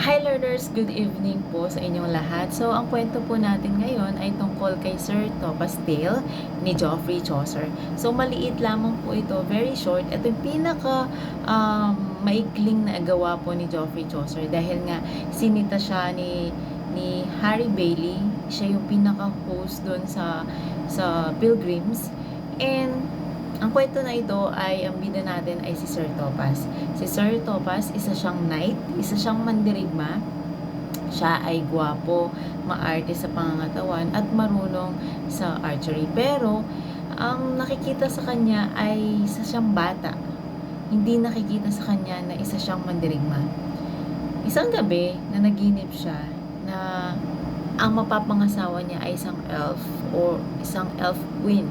Hi learners! Good evening po sa inyong lahat. So, ang kwento po natin ngayon ay tungkol kay Sir Thomas Tale ni Geoffrey Chaucer. So, maliit lamang po ito, very short. Ito yung pinaka maikling na gawa po ni Geoffrey Chaucer dahil nga sinita siya ni Harry Bailey. Siya yung pinaka-host doon sa Pilgrims. And ang kwento na ito ay, ang bida natin ay si Sir Thopas. Si Sir Thopas, isa siyang knight, isa siyang mandirigma. Siya ay gwapo, maarte sa pangangatawan at marunong sa archery. Pero, ang nakikita sa kanya ay isa siyang bata. Hindi nakikita sa kanya na isa siyang mandirigma. Isang gabi na naginip siya na ang mapapangasawa niya ay isang elf or isang elf queen.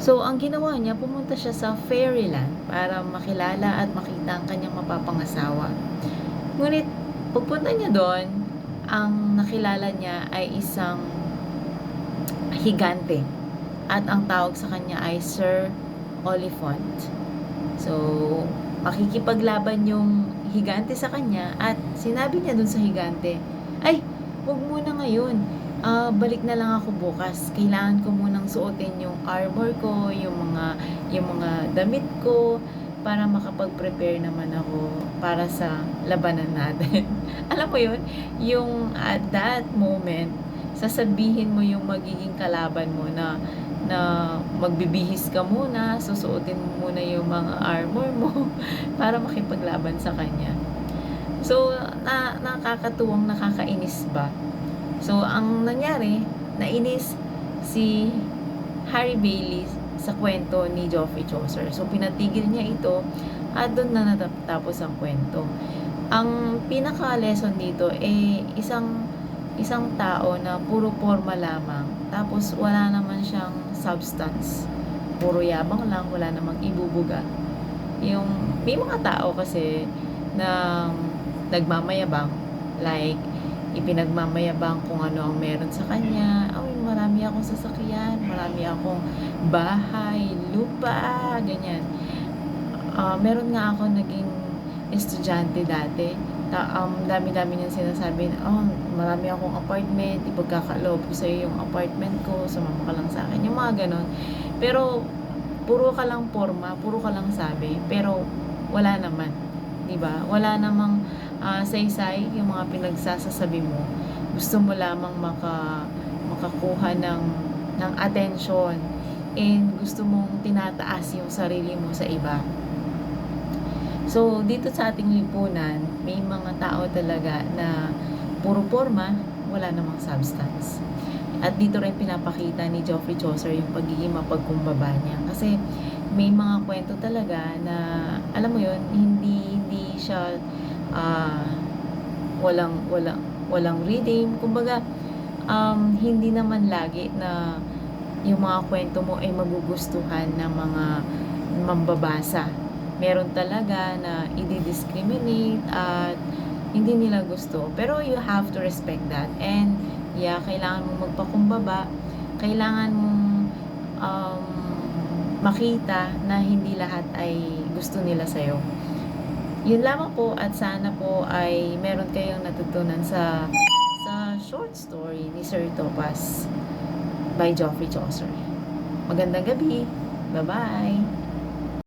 So, ang ginawa niya, pumunta siya sa fairyland para makilala at makita ang kanyang mapapangasawa. Ngunit, pagpunta niya doon, ang nakilala niya ay isang higante. At ang tawag sa kanya ay Sir Oliphant. So, makikipaglaban yung higante sa kanya at sinabi niya doon sa higante, "Ay, huwag muna ngayon. Balik na lang ako bukas. Kailangan ko munang suotin yung armor ko, yung mga damit ko para makapag-prepare naman ako para sa labanan natin." Alam mo yun? Yung at that moment, sasabihin mo yung magiging kalaban mo na magbibihis ka muna, susuotin mo muna yung mga armor mo para makipaglaban sa kanya. So, nakakatuwang, nakakainis ba? So, ang nangyari, nainis si Harry Bailey sa kwento ni Geoffrey Chaucer. So, pinatigil niya ito at doon na natapos ang kwento. Ang pinaka-lesson dito isang tao na puro forma lamang, tapos wala naman siyang substance. Puro yabang lang, wala namang ibubuga. May mga tao kasi na nagmamayabang, like, ipinagmamayabang kung ano ang meron sa kanya. Ay, marami akong sasakyan, marami akong bahay, lupa, ganyan. Meron nga ako naging estudyante dati. Dami-dami niyang sinasabi na, marami akong apartment, ipagkakaloob ko sa iyo yung apartment ko, sumama ka lang sa akin, yung mga ganon. Pero, puro ka lang forma, puro ka lang sabi, pero wala naman. Diba? Wala namang saysay yung mga pinagsasasabi mo. Gusto mo lamang makakuha ng attention and gusto mong tinataas yung sarili mo sa iba. So, dito sa ating lipunan, may mga tao talaga na puro forma, wala namang substance. At dito rin pinapakita ni Geoffrey Chaucer yung pagiging mapagkumbaba niya. Kasi may mga kwento talaga na, alam mo yun, hindi siya walang redeem. Kumbaga, hindi naman lagi na yung mga kwento mo ay magugustuhan ng mga mambabasa. Meron talaga na i-discriminate at hindi nila gusto. Pero you have to respect that. And kailangan mong magpakumbaba. Kailangan mong makita na hindi lahat ay gusto nila sa'yo. Yun lamang po at sana po ay meron kayong natutunan sa short story ni Sir Thopas by Geoffrey Chaucer. Magandang gabi. Bye-bye.